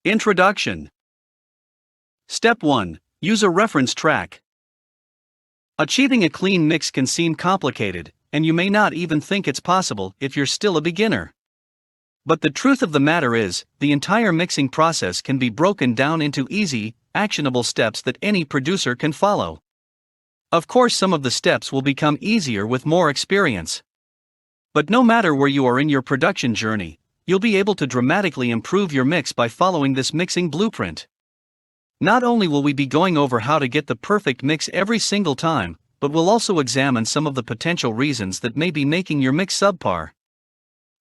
Introduction. Step 1. Use a reference track. Achieving a clean mix can seem complicated, and you may not even think it's possible if you're still a beginner. But the truth of the matter is, the entire mixing process can be broken down into easy, actionable steps that any producer can follow. Of course, some of the steps will become easier with more experience. But no matter where you are in your production journey, you'll be able to dramatically improve your mix by following this mixing blueprint. Not only will we be going over how to get the perfect mix every single time, but we'll also examine some of the potential reasons that may be making your mix subpar.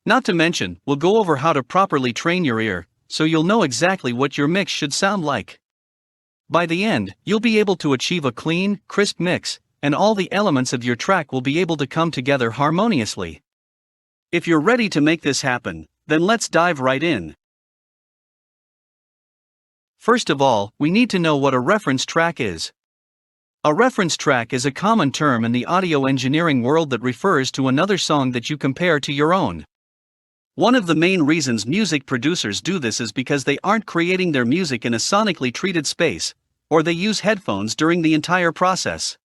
Not to mention, we'll go over how to properly train your ear, so you'll know exactly what your mix should sound like. By the end, you'll be able to achieve a clean, crisp mix, and all the elements of your track will be able to come together harmoniously. If you're ready to make this happen, then let's dive right in. First of all, we need to know what a reference track is. A reference track is a common term in the audio engineering world that refers to another song that you compare to your own. One of the main reasons music producers do this is because they aren't creating their music in a sonically treated space, or they use headphones during the entire process.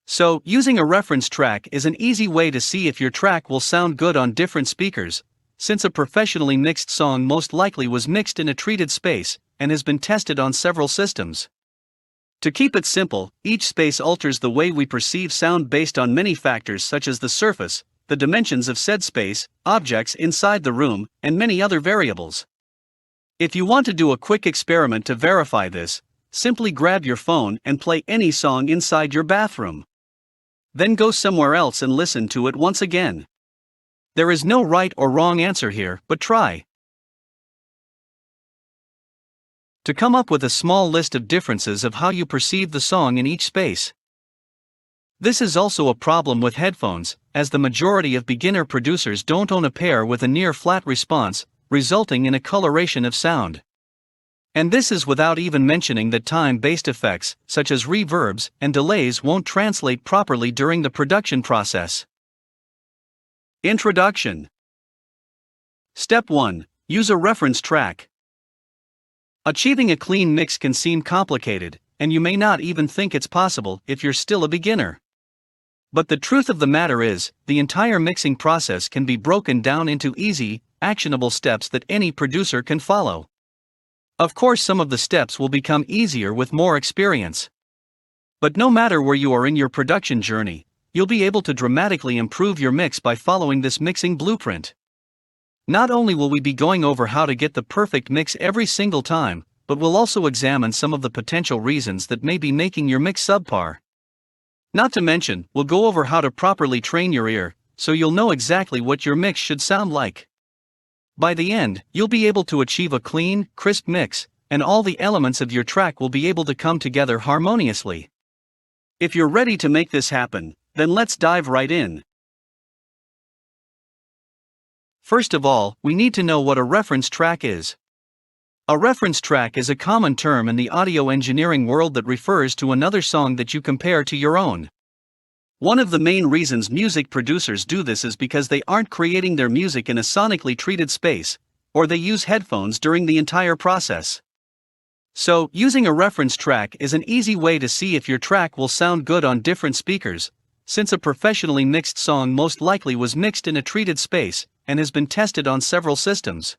So, using a reference track is an easy way to see if your track will sound good on different speakers, since a professionally mixed song most likely was mixed in a treated space and has been tested on several systems. To keep it simple, each space alters the way we perceive sound based on many factors such as the surface, the dimensions of said space, objects inside the room, and many other variables. If you want to do a quick experiment to verify this, simply grab your phone and play any song inside your bathroom. Then go somewhere else and listen to it once again. There is no right or wrong answer here, but try to come up with a small list of differences of how you perceive the song in each space. This is also a problem with headphones, as the majority of beginner producers don't own a pair with a near-flat response, resulting in a coloration of sound. And this is without even mentioning that time-based effects, such as reverbs and delays, won't translate properly during the production process. Introduction. Step 1. Use a reference track. Achieving a clean mix can seem complicated, and you may not even think it's possible if you're still a beginner. But the truth of the matter is, the entire mixing process can be broken down into easy, actionable steps that any producer can follow. Of course, some of the steps will become easier with more experience. But no matter where you are in your production journey, you'll be able to dramatically improve your mix by following this mixing blueprint. Not only will we be going over how to get the perfect mix every single time, but we'll also examine some of the potential reasons that may be making your mix subpar. Not to mention, we'll go over how to properly train your ear, so you'll know exactly what your mix should sound like. By the end, you'll be able to achieve a clean, crisp mix, and all the elements of your track will be able to come together harmoniously. If you're ready to make this happen, then let's dive right in. First of all, we need to know what a reference track is. A reference track is a common term in the audio engineering world that refers to another song that you compare to your own. One of the main reasons music producers do this is because they aren't creating their music in a sonically treated space, or they use headphones during the entire process. So, using a reference track is an easy way to see if your track will sound good on different speakers, since a professionally mixed song most likely was mixed in a treated space and has been tested on several systems.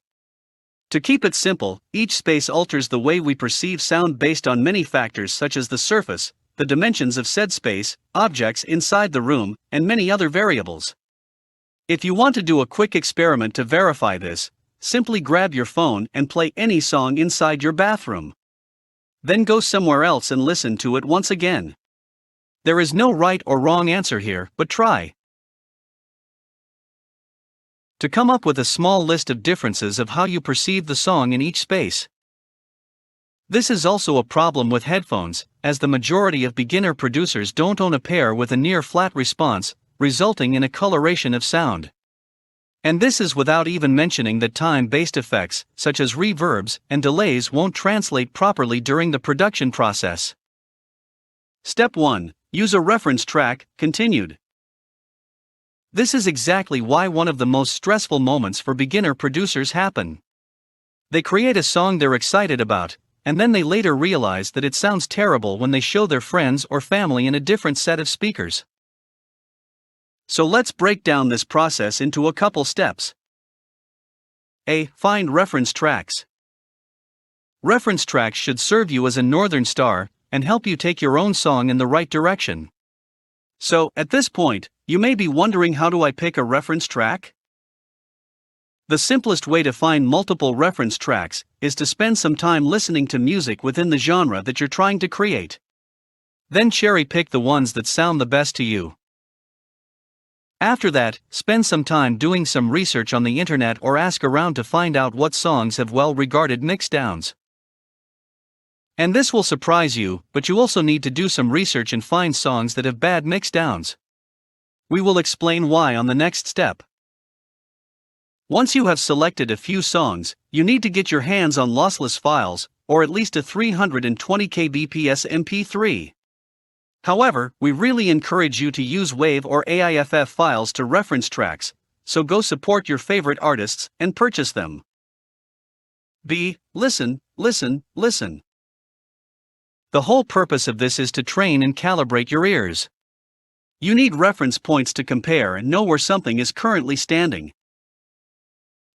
To keep it simple, each space alters the way we perceive sound based on many factors such as the surface, the dimensions of said space, objects inside the room, and many other variables. If you want to do a quick experiment to verify this, simply grab your phone and play any song inside your bathroom. Then go somewhere else and listen to it once again. There is no right or wrong answer here, but try to come up with a small list of differences of how you perceive the song in each space. This is also a problem with headphones, as the majority of beginner producers don't own a pair with a near-flat response, resulting in a coloration of sound. And this is without even mentioning that time-based effects, such as reverbs and delays, won't translate properly during the production process. Step 1. Use a reference track, continued. This is exactly why one of the most stressful moments for beginner producers happen. They create a song they're excited about, and then they later realize that it sounds terrible when they show their friends or family in a different set of speakers. So let's break down this process into a couple steps. A. Find reference tracks. Reference tracks should serve you as a northern star and help you take your own song in the right direction. So, at this point, you may be wondering, how do I pick a reference track? The simplest way to find multiple reference tracks is to spend some time listening to music within the genre that you're trying to create. Then cherry pick the ones that sound the best to you. After that, spend some time doing some research on the internet or ask around to find out what songs have well-regarded mixdowns. And this will surprise you, but you also need to do some research and find songs that have bad mixdowns. We will explain why on the next step. Once you have selected a few songs, you need to get your hands on lossless files, or at least a 320 kbps MP3. However, we really encourage you to use WAV or AIFF files to reference tracks, so go support your favorite artists and purchase them. B. Listen, listen, listen. The whole purpose of this is to train and calibrate your ears. You need reference points to compare and know where something is currently standing.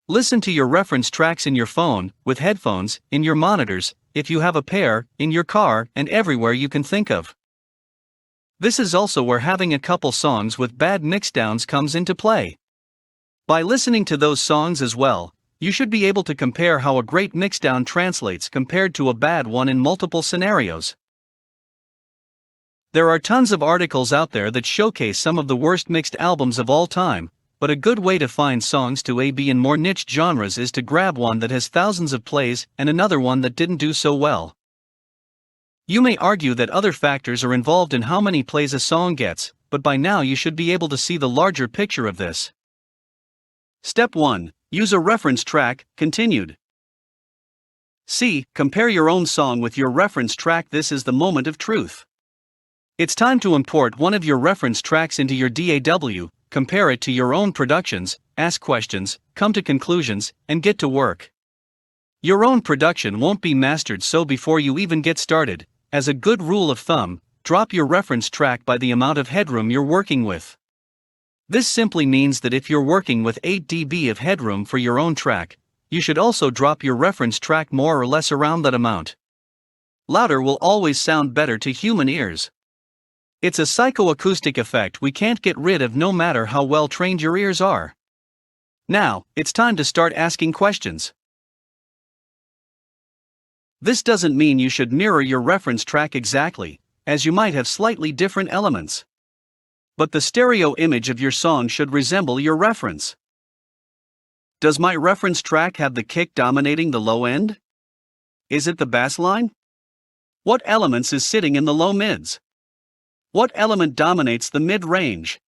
Listen to your reference tracks in your phone, with headphones, in your monitors, if you have a pair, in your car, and everywhere you can think of. This is also where having a couple songs with bad mixdowns comes into play. By listening to those songs as well, you should be able to compare how a great mixdown translates compared to a bad one in multiple scenarios. There are tons of articles out there that showcase some of the worst mixed albums of all time, but a good way to find songs to be in more niche genres is to grab one that has thousands of plays and another one that didn't do so well. You may argue that other factors are involved in how many plays a song gets, but by now you should be able to see the larger picture of this. Step 1. Use a reference track, continued. C. Compare your own song with your reference track. This is the moment of truth. It's time to import one of your reference tracks into your DAW, compare it to your own productions, ask questions, come to conclusions, and get to work. Your own production won't be mastered, so before you even get started, as a good rule of thumb, drop your reference track by the amount of headroom you're working with. This simply means that if you're working with 8 dB of headroom for your own track, you should also drop your reference track more or less around that amount. Louder will always sound better to human ears. It's a psychoacoustic effect we can't get rid of no matter how well trained your ears are. Now, it's time to start asking questions. This doesn't mean you should mirror your reference track exactly, as you might have slightly different elements. But the stereo image of your song should resemble your reference. Does my reference track have the kick dominating the low end? Is it the bass line? What elements is sitting in the low mids? What element dominates the mid-range?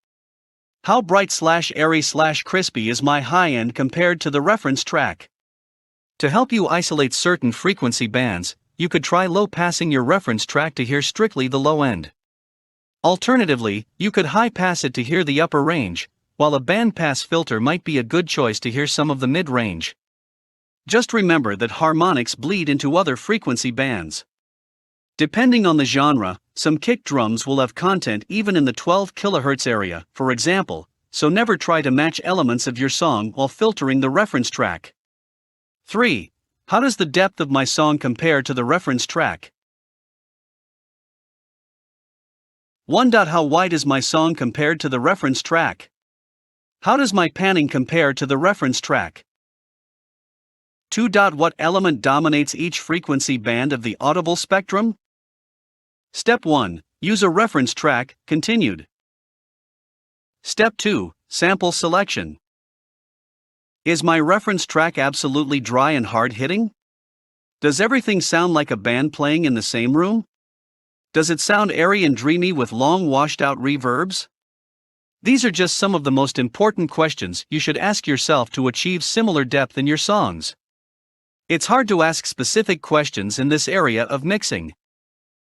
How bright/airy/crispy is my high end compared to the reference track? To help you isolate certain frequency bands, you could try low-passing your reference track to hear strictly the low end. Alternatively, you could high-pass it to hear the upper range, while a bandpass filter might be a good choice to hear some of the mid-range. Just remember that harmonics bleed into other frequency bands. Depending on the genre, some kick drums will have content even in the 12 kHz area, for example, so never try to match elements of your song while filtering the reference track. 3. How does the depth of my song compare to the reference track? 1. How wide is my song compared to the reference track? How does my panning compare to the reference track? 2. What element dominates each frequency band of the audible spectrum? Step 1. Use a reference track, continued. Step 2. Sample selection. Is my reference track absolutely dry and hard-hitting? Does everything sound like a band playing in the same room? Does it sound airy and dreamy with long washed-out reverbs? These are just some of the most important questions you should ask yourself to achieve similar depth in your songs. It's hard to ask specific questions in this area of mixing.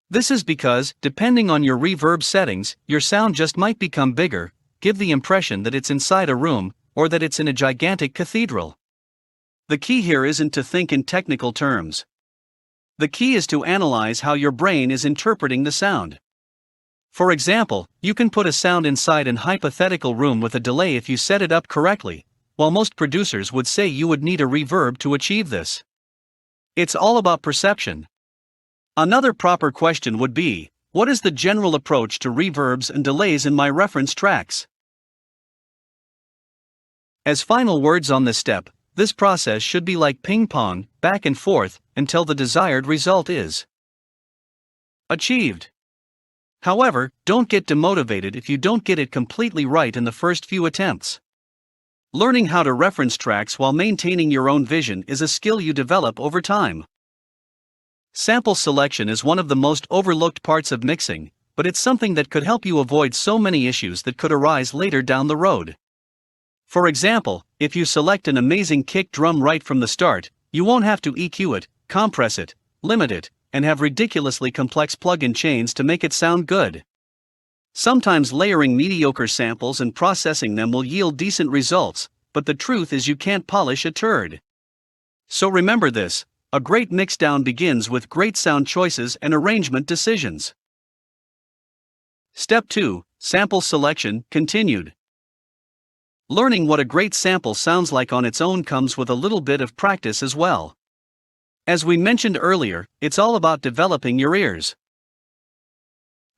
This is because, depending on your reverb settings, your sound just might become bigger, give the impression that it's inside a room, or that it's in a gigantic cathedral. The key here isn't to think in technical terms. The key is to analyze how your brain is interpreting the sound. For example, you can put a sound inside an hypothetical room with a delay if you set it up correctly, while most producers would say you would need a reverb to achieve this. It's all about perception. Another proper question would be, what is the general approach to reverbs and delays in my reference tracks? As final words on this step, this process should be like ping pong, back and forth, until the desired result is achieved. However, don't get demotivated if you don't get it completely right in the first few attempts. Learning how to reference tracks while maintaining your own vision is a skill you develop over time. Sample selection is one of the most overlooked parts of mixing, but it's something that could help you avoid so many issues that could arise later down the road. For example, if you select an amazing kick drum right from the start, you won't have to EQ it, compress it, limit it, and have ridiculously complex plug-in chains to make it sound good. Sometimes layering mediocre samples and processing them will yield decent results, but the truth is you can't polish a turd. So remember this, a great mixdown begins with great sound choices and arrangement decisions. Step 2, Sample Selection, continued. Learning what a great sample sounds like on its own comes with a little bit of practice as well. As we mentioned earlier, it's all about developing your ears.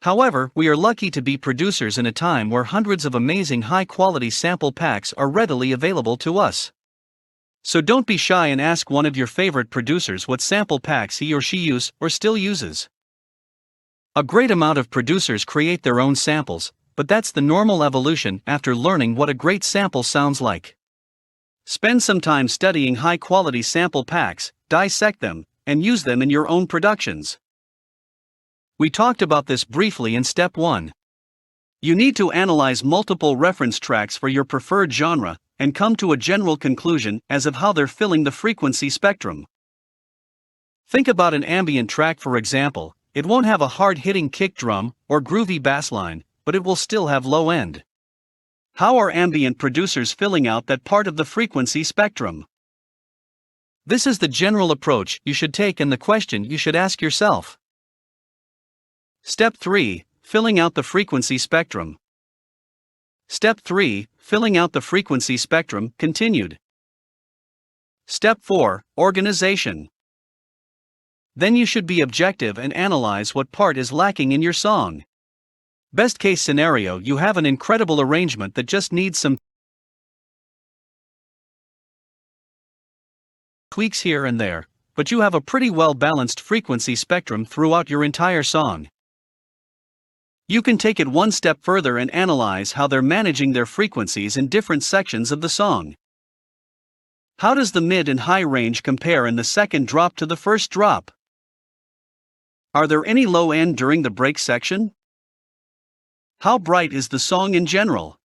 However, we are lucky to be producers in a time where hundreds of amazing high-quality sample packs are readily available to us. So don't be shy and ask one of your favorite producers what sample packs he or she uses or still uses. A great amount of producers create their own samples, but that's the normal evolution after learning what a great sample sounds like. Spend some time studying high-quality sample packs, dissect them, and use them in your own productions. We talked about this briefly in Step 1. You need to analyze multiple reference tracks for your preferred genre, and come to a general conclusion as of how they're filling the frequency spectrum. Think about an ambient track for example, it won't have a hard-hitting kick drum or groovy bass line, but it will still have low end. How are ambient producers filling out that part of the frequency spectrum? This is the general approach you should take and the question you should ask yourself. Step 3, Filling out the frequency spectrum. Step 3, Filling out the frequency spectrum, continued. Step 4, Organization. Then you should be objective and analyze what part is lacking in your song. Best case scenario, you have an incredible arrangement that just needs some tweaks here and there, but you have a pretty well balanced frequency spectrum throughout your entire song. You can take it one step further and analyze how they're managing their frequencies in different sections of the song. How does the mid and high range compare in the second drop to the first drop? Are there any low end during the break section? How bright is the song in general?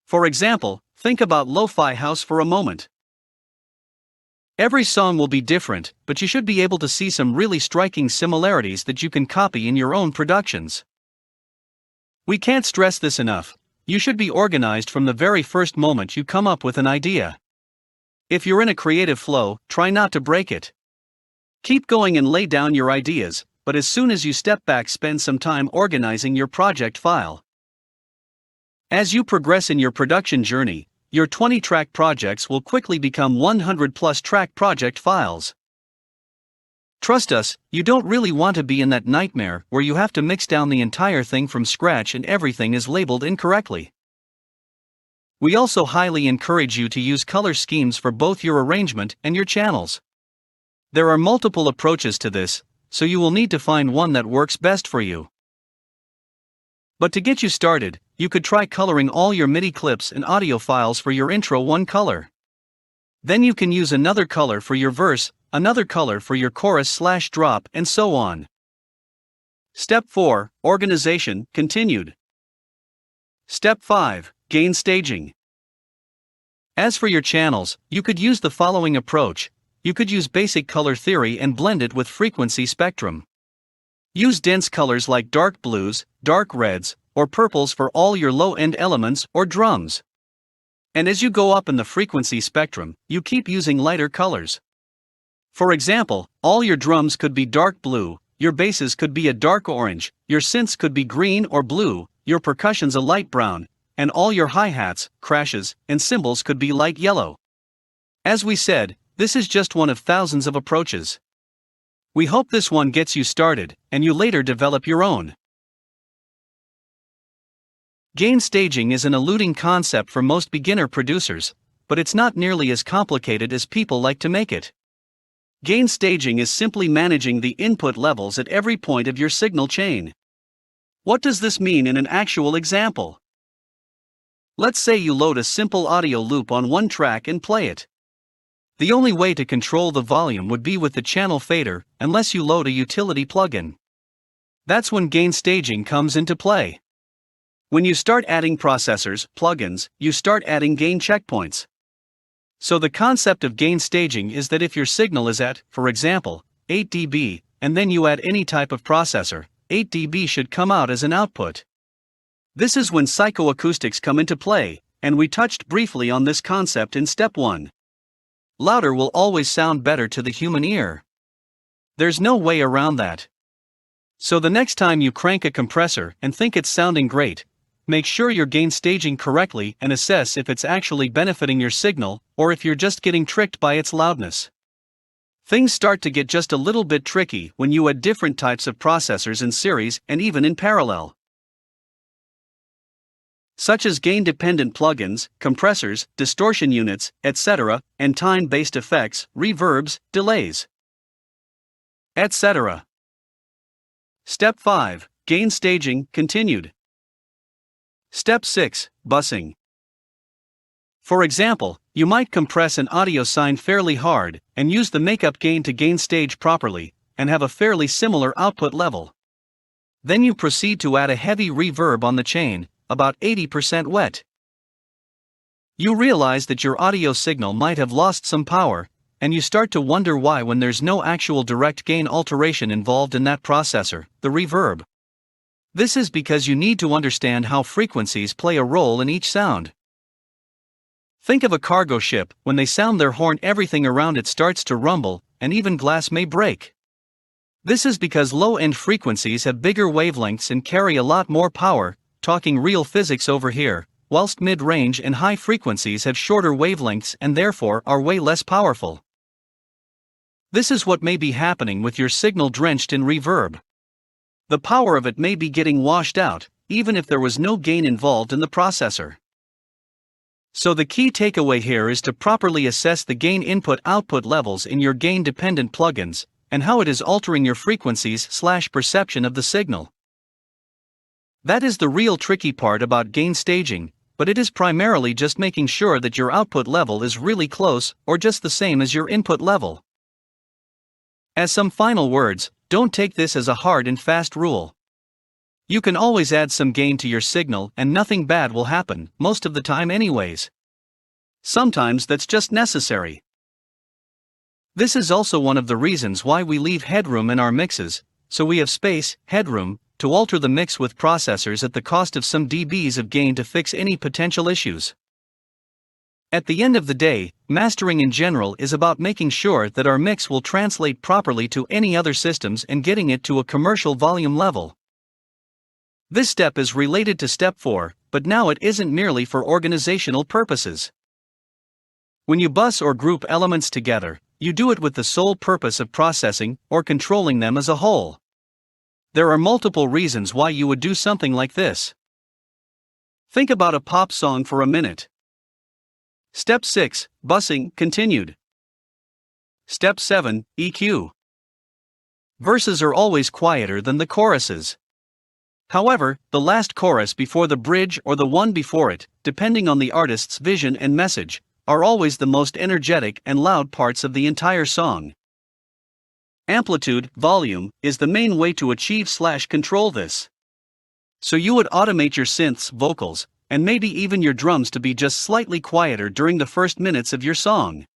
For example, think about lo-fi house for a moment. Every song will be different, but you should be able to see some really striking similarities that you can copy in your own productions. We can't stress this enough, you should be organized from the very first moment you come up with an idea. If you're in a creative flow, try not to break it. Keep going and lay down your ideas, but as soon as you step back, spend some time organizing your project file. As you progress in your production journey, your 20-track projects will quickly become 100+ track project files. Trust us, you don't really want to be in that nightmare where you have to mix down the entire thing from scratch and everything is labeled incorrectly. We also highly encourage you to use color schemes for both your arrangement and your channels. There are multiple approaches to this, so you will need to find one that works best for you. But to get you started, you could try coloring all your MIDI clips and audio files for your intro one color. Then you can use another color for your verse, another color for your chorus/drop, and so on. Step 4, Organization, continued. Step 5, Gain staging. As for your channels, you could use the following approach. You could use basic color theory and blend it with frequency spectrum. Use dense colors like dark blues, dark reds, or purples for all your low-end elements or drums. And as you go up in the frequency spectrum, you keep using lighter colors. For example, all your drums could be dark blue, your basses could be a dark orange, your synths could be green or blue, your percussion's a light brown, and all your hi-hats, crashes, and cymbals could be light yellow. As we said, this is just one of thousands of approaches. We hope this one gets you started, and you later develop your own. Gain staging is an eluding concept for most beginner producers, but it's not nearly as complicated as people like to make it. Gain staging is simply managing the input levels at every point of your signal chain. What does this mean in an actual example? Let's say you load a simple audio loop on one track and play it. The only way to control the volume would be with the channel fader, unless you load a utility plugin. That's when gain staging comes into play. When you start adding processors, plugins, you start adding gain checkpoints. So the concept of gain staging is that if your signal is at, for example, 8 dB, and then you add any type of processor, 8 dB should come out as an output. This is when psychoacoustics come into play, and we touched briefly on this concept in step 1. Louder will always sound better to the human ear. There's no way around that. So the next time you crank a compressor and think it's sounding great, make sure you're gain staging correctly and assess if it's actually benefiting your signal or if you're just getting tricked by its loudness. Things start to get just a little bit tricky when you add different types of processors in series and even in parallel, such as gain-dependent plugins, compressors, distortion units, etc., and time-based effects, reverbs, delays, etc. Step 5. Gain staging, continued. Step 6. Busing. For example, you might compress an audio sine fairly hard, and use the makeup gain to gain stage properly, and have a fairly similar output level. Then you proceed to add a heavy reverb on the chain, about 80% wet. You realize that your audio signal might have lost some power, and you start to wonder why when there's no actual direct gain alteration involved in that processor, the reverb. This is because you need to understand how frequencies play a role in each sound. Think of a cargo ship. When they sound their horn, everything around it starts to rumble, and even glass may break. This is because low-end frequencies have bigger wavelengths and carry a lot more power, talking real physics over here, whilst mid-range and high frequencies have shorter wavelengths and therefore are way less powerful. This is what may be happening with your signal drenched in reverb. The power of it may be getting washed out, even if there was no gain involved in the processor. So the key takeaway here is to properly assess the gain input-output levels in your gain-dependent plugins, and how it is altering your frequencies/perception of the signal. That is the real tricky part about gain staging, but it is primarily just making sure that your output level is really close or just the same as your input level. As some final words, don't take this as a hard and fast rule. You can always add some gain to your signal and nothing bad will happen, most of the time anyways. Sometimes that's just necessary. This is also one of the reasons why we leave headroom in our mixes, so we have space, headroom, to alter the mix with processors at the cost of some dBs of gain to fix any potential issues. At the end of the day, mastering in general is about making sure that our mix will translate properly to any other systems and getting it to a commercial volume level. This step is related to step 4, but now it isn't merely for organizational purposes. When you bus or group elements together, you do it with the sole purpose of processing or controlling them as a whole. There are multiple reasons why you would do something like this. Think about a pop song for a minute. Step 6, busing, continued. Step 7, EQ. Verses are always quieter than the choruses. However, the last chorus before the bridge or the one before it, depending on the artist's vision and message, are always the most energetic and loud parts of the entire song. Amplitude, volume, is the main way to achieve/control this. So you would automate your synths, vocals, and maybe even your drums to be just slightly quieter during the first minutes of your song.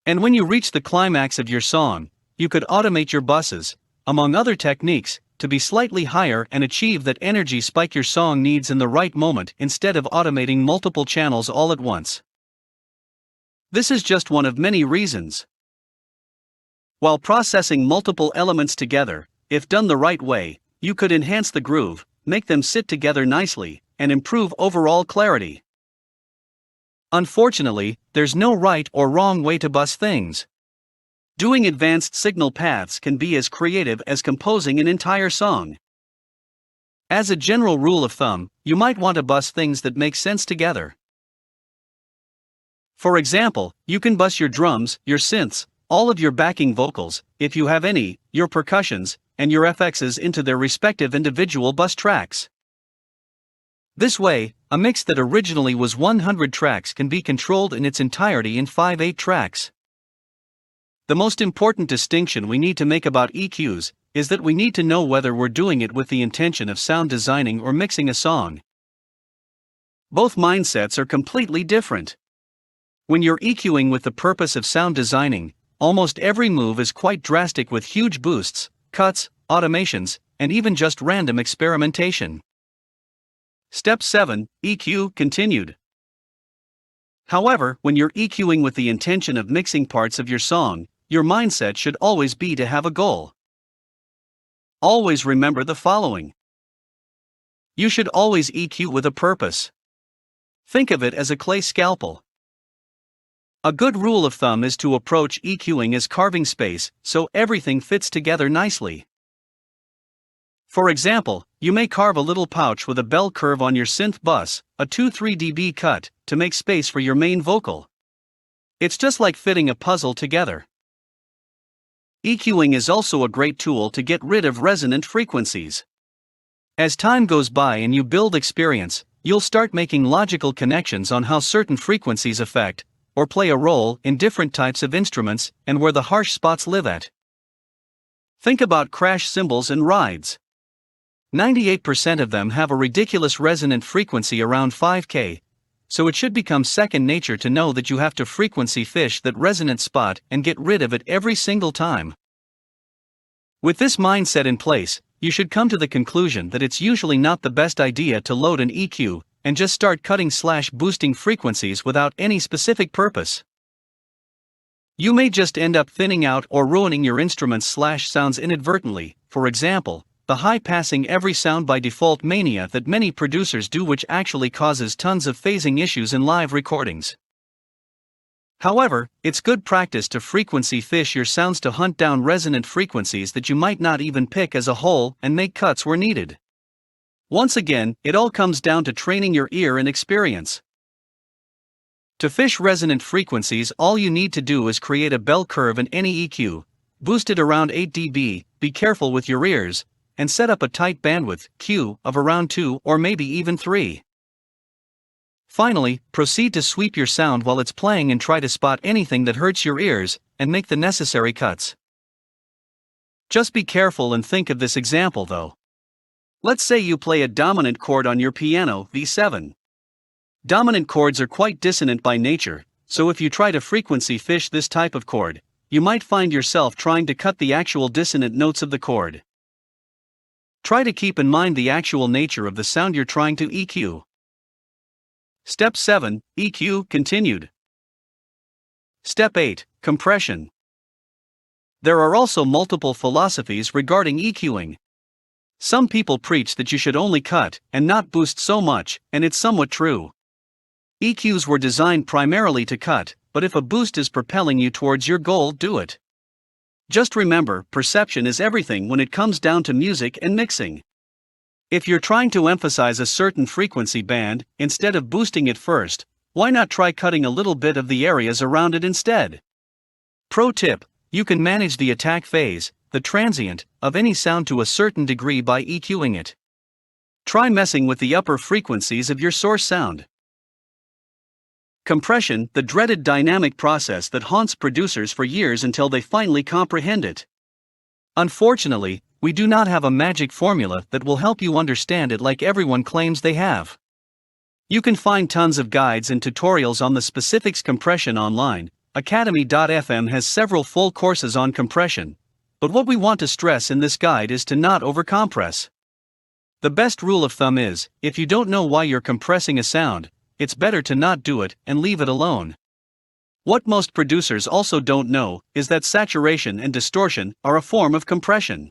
And when you reach the climax of your song, you could automate your buses, among other techniques, to be slightly higher and achieve that energy spike your song needs in the right moment instead of automating multiple channels all at once. This is just one of many reasons. While processing multiple elements together, if done the right way, you could enhance the groove, make them sit together nicely, and improve overall clarity. Unfortunately, there's no right or wrong way to bus things. Doing advanced signal paths can be as creative as composing an entire song. As a general rule of thumb, you might want to bus things that make sense together. For example, you can bus your drums, your synths, all of your backing vocals, if you have any, your percussions, and your FXs into their respective individual bus tracks. This way, a mix that originally was 100 tracks can be controlled in its entirety in 5/8 tracks. The most important distinction we need to make about EQs is that we need to know whether we're doing it with the intention of sound designing or mixing a song. Both mindsets are completely different. When you're EQing with the purpose of sound designing, almost every move is quite drastic with huge boosts, cuts, automations, and even just random experimentation. Step 7, EQ continued. However, when you're EQing with the intention of mixing parts of your song, your mindset should always be to have a goal. Always remember the following. You should always EQ with a purpose. Think of it as a clay scalpel. A good rule of thumb is to approach EQing as carving space so everything fits together nicely. For example, you may carve a little pouch with a bell curve on your synth bus, a 2-3 dB cut, to make space for your main vocal. It's just like fitting a puzzle together. EQing is also a great tool to get rid of resonant frequencies. As time goes by and you build experience, you'll start making logical connections on how certain frequencies affect, or play a role in different types of instruments and where the harsh spots live at. Think about crash cymbals and rides. 98% of them have a ridiculous resonant frequency around 5K, so it should become second nature to know that you have to frequency fish that resonant spot and get rid of it every single time. With this mindset in place, you should come to the conclusion that it's usually not the best idea to load an EQ and just start cutting/boosting frequencies without any specific purpose. You may just end up thinning out or ruining your instruments/sounds inadvertently. For example, the high-passing every sound by default mania that many producers do, which actually causes tons of phasing issues in live recordings. However, it's good practice to frequency fish your sounds to hunt down resonant frequencies that you might not even pick as a whole and make cuts where needed. Once again, it all comes down to training your ear and experience. To fish resonant frequencies, all you need to do is create a bell curve in any EQ, boost it around 8 dB, be careful with your ears, and set up a tight bandwidth, Q, of around 2 or maybe even 3. Finally, proceed to sweep your sound while it's playing and try to spot anything that hurts your ears, and make the necessary cuts. Just be careful and think of this example though. Let's say you play a dominant chord on your piano, V7. Dominant chords are quite dissonant by nature, so if you try to frequency fish this type of chord, you might find yourself trying to cut the actual dissonant notes of the chord. Try to keep in mind the actual nature of the sound you're trying to EQ. Step 7, EQ continued. Step 8, compression. There are also multiple philosophies regarding EQing. Some people preach that you should only cut and not boost so much, and it's somewhat true. EQs were designed primarily to cut, but if a boost is propelling you towards your goal, do it. Just remember, perception is everything when it comes down to music and mixing. If you're trying to emphasize a certain frequency band, instead of boosting it first, why not try cutting a little bit of the areas around it instead? Pro tip: you can manage the attack phase, the transient, of any sound to a certain degree by EQing it. Try messing with the upper frequencies of your source sound. Compression, the dreaded dynamic process that haunts producers for years until they finally comprehend it. Unfortunately, we do not have a magic formula that will help you understand it like everyone claims they have. You can find tons of guides and tutorials on the specifics compression online. Academy.fm has several full courses on compression, But what we want to stress in this guide is to not overcompress. The best rule of thumb is, if you don't know why you're compressing a sound, it's better to not do it and leave it alone. What most producers also don't know is that saturation and distortion are a form of compression.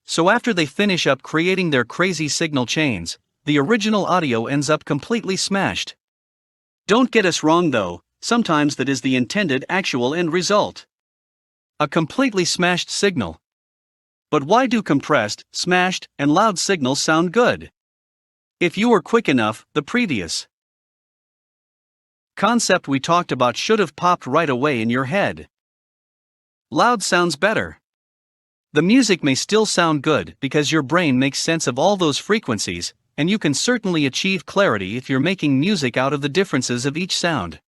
So after they finish up creating their crazy signal chains, the original audio ends up completely smashed. Don't get us wrong though, sometimes that is the intended actual end result. A completely smashed signal. But why do compressed, smashed, and loud signals sound good? If you were quick enough, the previous concept we talked about should have popped right away in your head. Loud sounds better. The music may still sound good because your brain makes sense of all those frequencies, and you can certainly achieve clarity if you're making music out of the differences of each sound.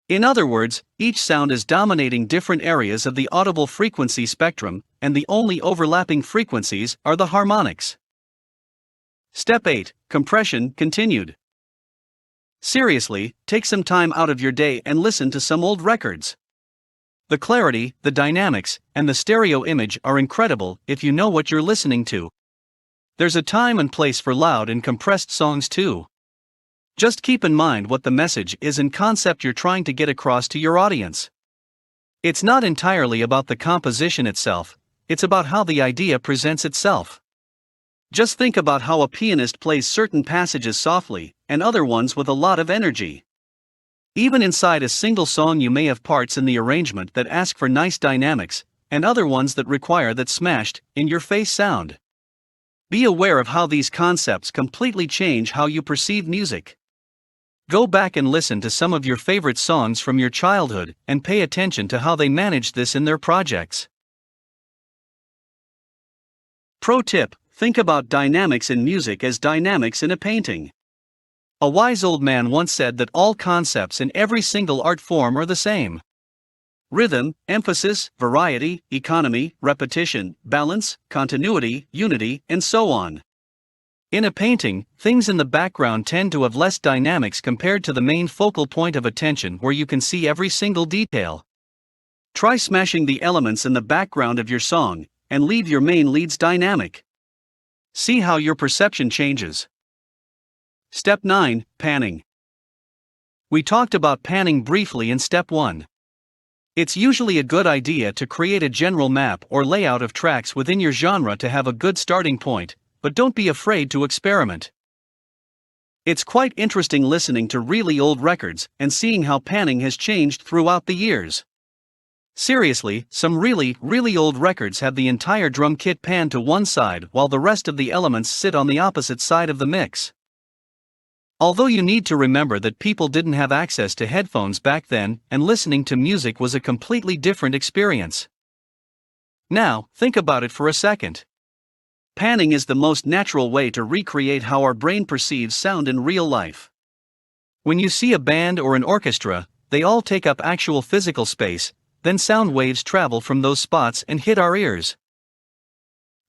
In other words, each sound is dominating different areas of the audible frequency spectrum, and the only overlapping frequencies are the harmonics. Step 8. Compression continued. Seriously, take some time out of your day and listen to some old records. The clarity, the dynamics, and the stereo image are incredible if you know what you're listening to. There's a time and place for loud and compressed songs too. Just keep in mind what the message is and concept you're trying to get across to your audience. It's not entirely about the composition itself, it's about how the idea presents itself. Just think about how a pianist plays certain passages softly, and other ones with a lot of energy. Even inside a single song you may have parts in the arrangement that ask for nice dynamics, and other ones that require that smashed, in-your-face sound. Be aware of how these concepts completely change how you perceive music. Go back and listen to some of your favorite songs from your childhood and pay attention to how they managed this in their projects. Pro tip: think about dynamics in music as dynamics in a painting. A wise old man once said that all concepts in every single art form are the same. Rhythm, emphasis, variety, economy, repetition, balance, continuity, unity, and so on. In a painting, things in the background tend to have less dynamics compared to the main focal point of attention where you can see every single detail. Try smashing the elements in the background of your song, and leave your main leads dynamic. See how your perception changes. Step 9. Panning. We talked about panning briefly in Step 1. It's usually a good idea to create a general map or layout of tracks within your genre to have a good starting point, but don't be afraid to experiment. It's quite interesting listening to really old records and seeing how panning has changed throughout the years. Seriously, some really old records have the entire drum kit panned to one side while the rest of the elements sit on the opposite side of the mix. Although you need to remember that people didn't have access to headphones back then, and listening to music was a completely different experience. Now, think about it for a second. Panning is the most natural way to recreate how our brain perceives sound in real life. When you see a band or an orchestra, they all take up actual physical space, then sound waves travel from those spots and hit our ears.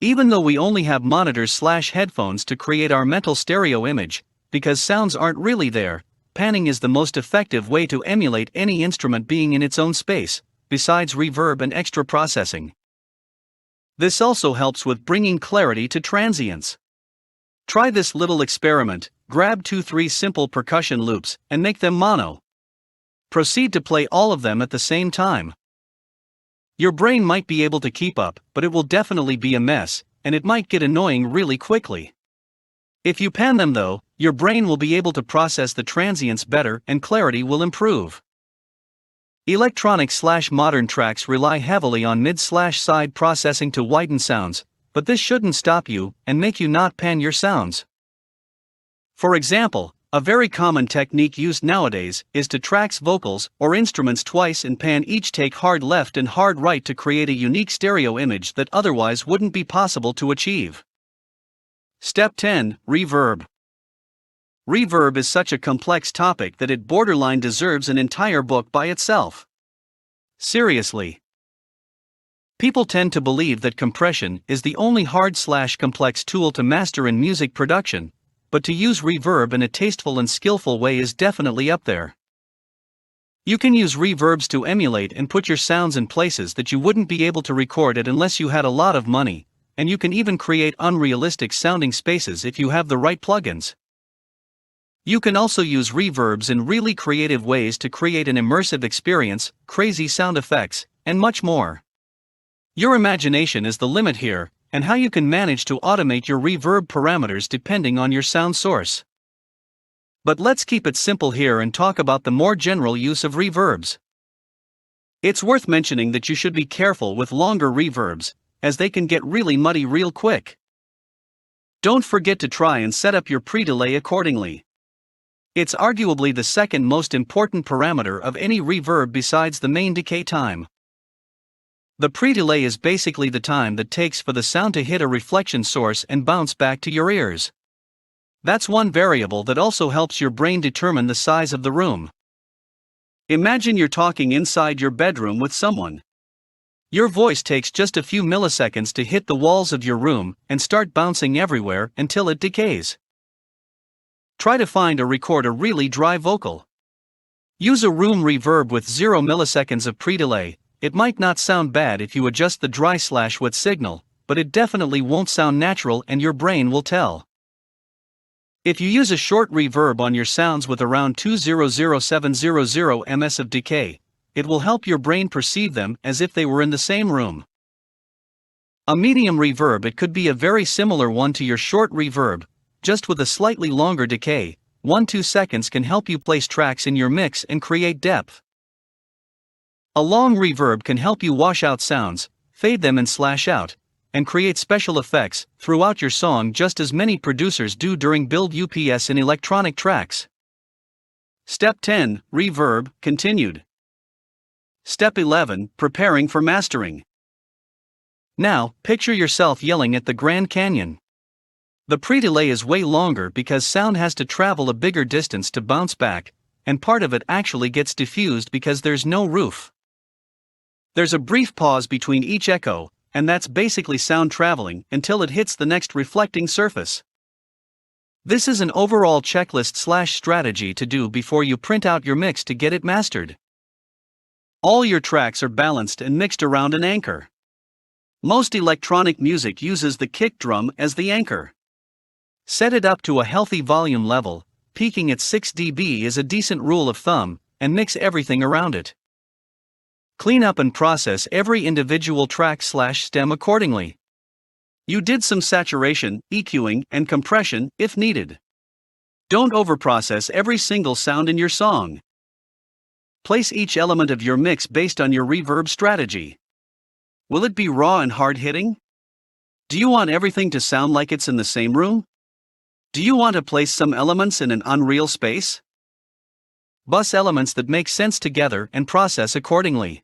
Even though we only have monitors/headphones to create our mental stereo image, because sounds aren't really there, panning is the most effective way to emulate any instrument being in its own space, besides reverb and extra processing. This also helps with bringing clarity to transients. Try this little experiment: grab 2-3 simple percussion loops and make them mono. Proceed to play all of them at the same time. Your brain might be able to keep up, but it will definitely be a mess, and it might get annoying really quickly. If you pan them though, your brain will be able to process the transients better and clarity will improve. Electronic/modern tracks rely heavily on mid/side processing to widen sounds, but this shouldn't stop you and make you not pan your sounds. For example, a very common technique used nowadays is to track vocals or instruments twice and pan each take hard left and hard right to create a unique stereo image that otherwise wouldn't be possible to achieve. Step 10. Reverb. Reverb is such a complex topic that it borderline deserves an entire book by itself. Seriously. People tend to believe that compression is the only hard/complex tool to master in music production, but to use reverb in a tasteful and skillful way is definitely up there. You can use reverbs to emulate and put your sounds in places that you wouldn't be able to record it unless you had a lot of money, and you can even create unrealistic sounding spaces if you have the right plugins. You can also use reverbs in really creative ways to create an immersive experience, crazy sound effects, and much more. Your imagination is the limit here, and how you can manage to automate your reverb parameters depending on your sound source. But let's keep it simple here and talk about the more general use of reverbs. It's worth mentioning that you should be careful with longer reverbs, as they can get really muddy real quick. Don't forget to try and set up your pre-delay accordingly. It's arguably the second most important parameter of any reverb besides the main decay time. The pre-delay is basically the time that takes for the sound to hit a reflection source and bounce back to your ears. That's one variable that also helps your brain determine the size of the room. Imagine you're talking inside your bedroom with someone. Your voice takes just a few milliseconds to hit the walls of your room and start bouncing everywhere until it decays. Try to record a really dry vocal. Use a room reverb with 0 milliseconds of pre-delay. It might not sound bad if you adjust the dry/wet signal, but it definitely won't sound natural and your brain will tell. If you use a short reverb on your sounds with around 200,700 ms of decay, it will help your brain perceive them as if they were in the same room. A medium reverb, it could be a very similar one to your short reverb, just with a slightly longer decay. 1-2 seconds can help you place tracks in your mix and create depth. A long reverb can help you wash out sounds, fade them and slash out, and create special effects throughout your song, just as many producers do during build ups in electronic tracks. Step 10, Reverb, continued. Step 11, Preparing for mastering. Now, picture yourself yelling at the Grand Canyon. The pre-delay is way longer because sound has to travel a bigger distance to bounce back, and part of it actually gets diffused because there's no roof. There's a brief pause between each echo, and that's basically sound traveling until it hits the next reflecting surface. This is an overall checklist/strategy to do before you print out your mix to get it mastered. All your tracks are balanced and mixed around an anchor. Most electronic music uses the kick drum as the anchor. Set it up to a healthy volume level, peaking at 6 dB is a decent rule of thumb, and mix everything around it. Clean up and process every individual track/stem accordingly. You did some saturation, EQing, and compression if needed. Don't overprocess every single sound in your song. Place each element of your mix based on your reverb strategy. Will it be raw and hard-hitting? Do you want everything to sound like it's in the same room? Do you want to place some elements in an unreal space? Bus elements that make sense together and process accordingly.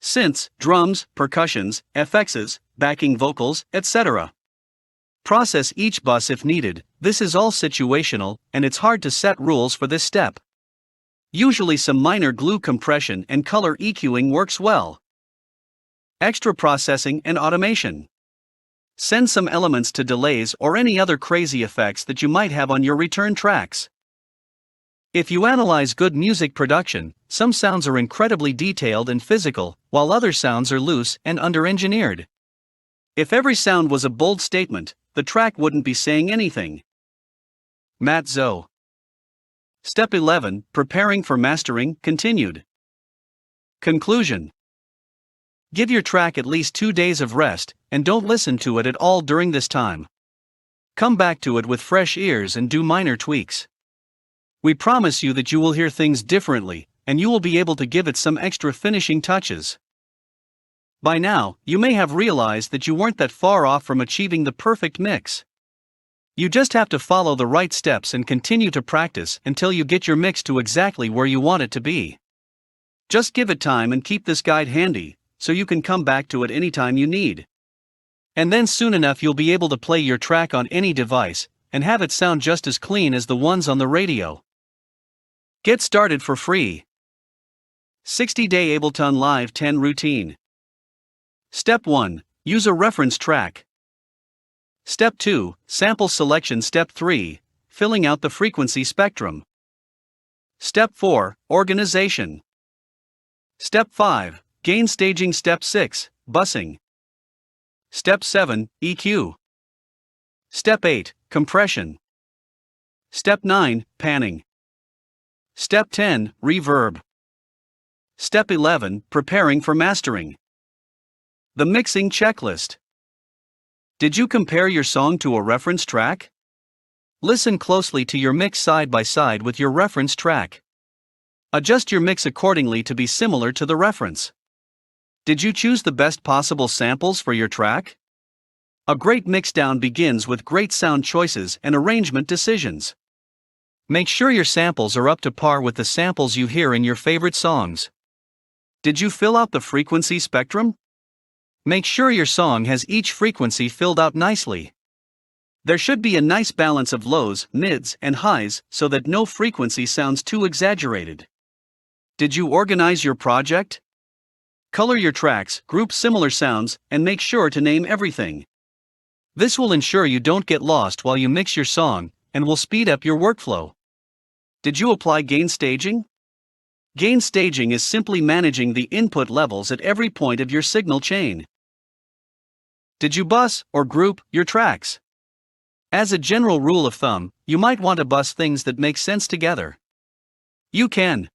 Synths, drums, percussions, FXs, backing vocals, etc. Process each bus if needed. This is all situational, and it's hard to set rules for this step. Usually some minor glue compression and color EQing works well. Extra processing and automation. Send some elements to delays or any other crazy effects that you might have on your return tracks. If you analyze good music production, some sounds are incredibly detailed and physical, while other sounds are loose and under-engineered. If every sound was a bold statement, the track wouldn't be saying anything. Matt Zoe. Step 11, Preparing for mastering, continued. Conclusion. Give your track at least 2 days of rest, and don't listen to it at all during this time. Come back to it with fresh ears and do minor tweaks. We promise you that you will hear things differently, and you will be able to give it some extra finishing touches. By now, you may have realized that you weren't that far off from achieving the perfect mix. You just have to follow the right steps and continue to practice until you get your mix to exactly where you want it to be. Just give it time and keep this guide handy, so you can come back to it anytime you need. And then soon enough you'll be able to play your track on any device, and have it sound just as clean as the ones on the radio. Get started for free. 60-day Ableton Live 10 routine. Step 1. Use a reference track. Step 2. Sample selection. Step 3. Filling out the frequency spectrum. Step 4. Organization. Step 5. Gain staging. Step 6. Bussing. Step 7. EQ. Step 8. Compression. Step 9. Panning. Step 10. Reverb. Step 11. Preparing for mastering. The mixing checklist. Did you compare your song to a reference track? Listen closely to your mix side by side with your reference track. Adjust your mix accordingly to be similar to the reference. Did you choose the best possible samples for your track? A great mixdown begins with great sound choices and arrangement decisions. Make sure your samples are up to par with the samples you hear in your favorite songs. Did you fill out the frequency spectrum? Make sure your song has each frequency filled out nicely. There should be a nice balance of lows, mids, and highs so that no frequency sounds too exaggerated. Did you organize your project? Color your tracks, group similar sounds, and make sure to name everything. This will ensure you don't get lost while you mix your song, and will speed up your workflow. Did you apply gain staging? Gain staging is simply managing the input levels at every point of your signal chain. Did you bus or group your tracks? As a general rule of thumb, you might want to bus things that make sense together. You can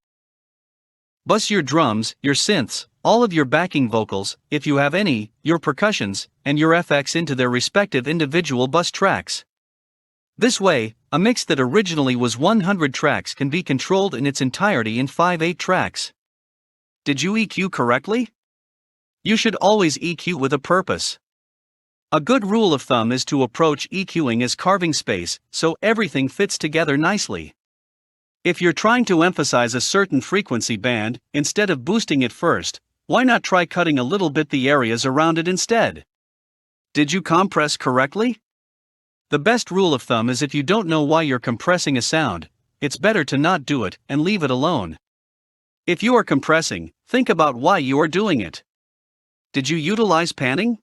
bus your drums, your synths, all of your backing vocals, if you have any, your percussions, and your FX into their respective individual bus tracks. This way, a mix that originally was 100 tracks can be controlled in its entirety in 5/8 tracks. Did you EQ correctly? You should always EQ with a purpose. A good rule of thumb is to approach EQing as carving space, so everything fits together nicely. If you're trying to emphasize a certain frequency band, instead of boosting it first, why not try cutting a little bit the areas around it instead? Did you compress correctly? The best rule of thumb is if you don't know why you're compressing a sound, it's better to not do it and leave it alone. If you are compressing, think about why you are doing it. Did you utilize panning?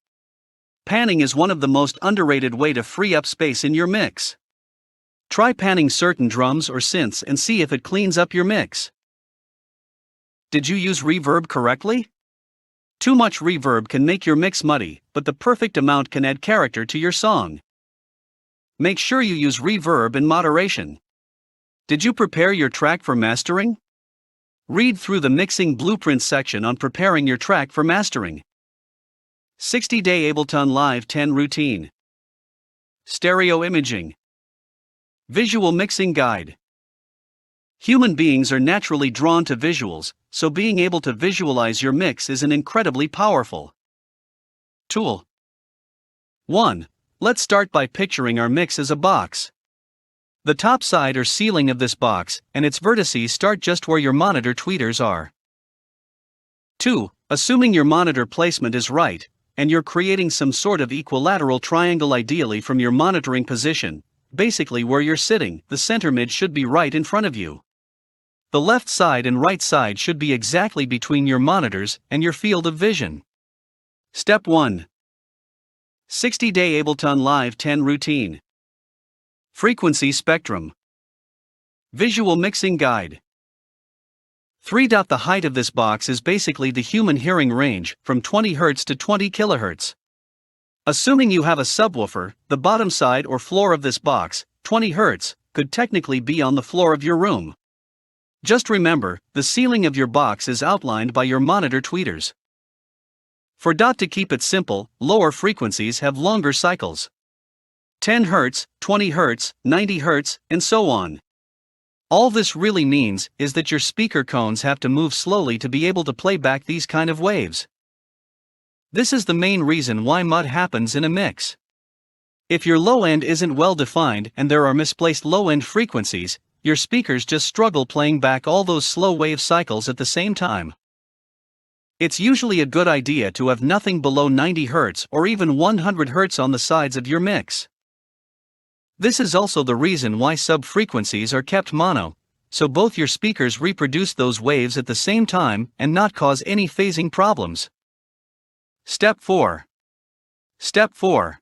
Panning is one of the most underrated way to free up space in your mix. Try panning certain drums or synths and see if it cleans up your mix. Did you use reverb correctly? Too much reverb can make your mix muddy, but the perfect amount can add character to your song. Make sure you use reverb in moderation. Did you prepare your track for mastering? Read through the mixing blueprint section on preparing your track for mastering. 60-day Ableton Live 10 routine. Stereo imaging. Visual mixing guide. Human beings are naturally drawn to visuals, so being able to visualize your mix is an incredibly powerful tool. 1. Let's start by picturing our mix as a box. The top side or ceiling of this box and its vertices start just where your monitor tweeters are. 2. Assuming your monitor placement is right, and you're creating some sort of equilateral triangle ideally from your monitoring position, basically where you're sitting, the center mid should be right in front of you. The left side and right side should be exactly between your monitors and your field of vision. Step 1. 60-day Ableton Live 10 routine. Frequency spectrum. Visual mixing guide. 3. The height of this box is basically the human hearing range, from 20 Hz to 20 kHz. Assuming you have a subwoofer, the bottom side or floor of this box, 20 Hz, could technically be on the floor of your room. Just remember, the ceiling of your box is outlined by your monitor tweeters. For to keep it simple, lower frequencies have longer cycles. 10 Hz, 20 Hz, 90 Hz, and so on. All this really means is that your speaker cones have to move slowly to be able to play back these kind of waves. This is the main reason why mud happens in a mix. If your low end isn't well defined and there are misplaced low end frequencies, your speakers just struggle playing back all those slow wave cycles at the same time. It's usually a good idea to have nothing below 90 Hz or even 100 Hz on the sides of your mix. This is also the reason why sub-frequencies are kept mono, so both your speakers reproduce those waves at the same time and not cause any phasing problems. Step 4. Step 4.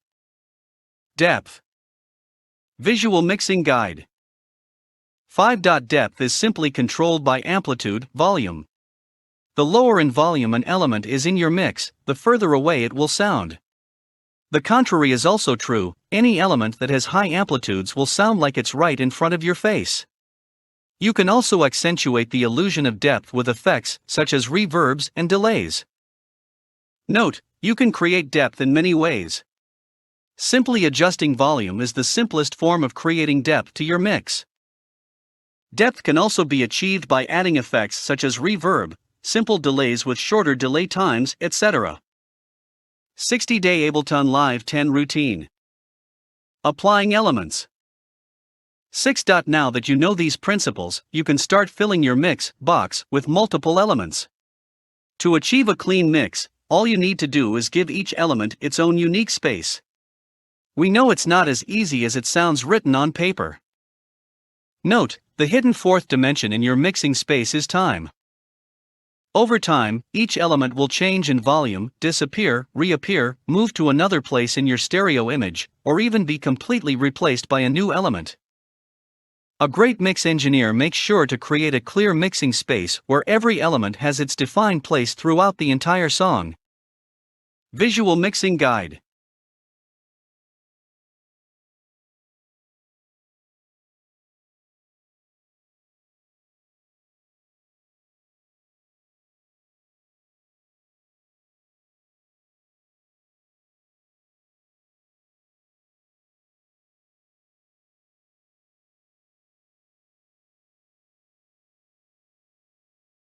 Depth. Visual mixing guide. 5. Depth is simply controlled by amplitude, volume. The lower in volume an element is in your mix, the further away it will sound. The contrary is also true, any element that has high amplitudes will sound like it's right in front of your face. You can also accentuate the illusion of depth with effects such as reverbs and delays. Note, you can create depth in many ways. Simply adjusting volume is the simplest form of creating depth to your mix. Depth can also be achieved by adding effects such as reverb, simple delays with shorter delay times, etc. 60-day Ableton Live 10 routine. Applying elements. 6. Now that you know these principles, you can start filling your mix box with multiple elements. To achieve a clean mix, all you need to do is give each element its own unique space. We know it's not as easy as it sounds written on paper. Note, the hidden fourth dimension in your mixing space is time. Over time, each element will change in volume, disappear, reappear, move to another place in your stereo image, or even be completely replaced by a new element. A great mix engineer makes sure to create a clear mixing space where every element has its defined place throughout the entire song. Visual Mixing Guide.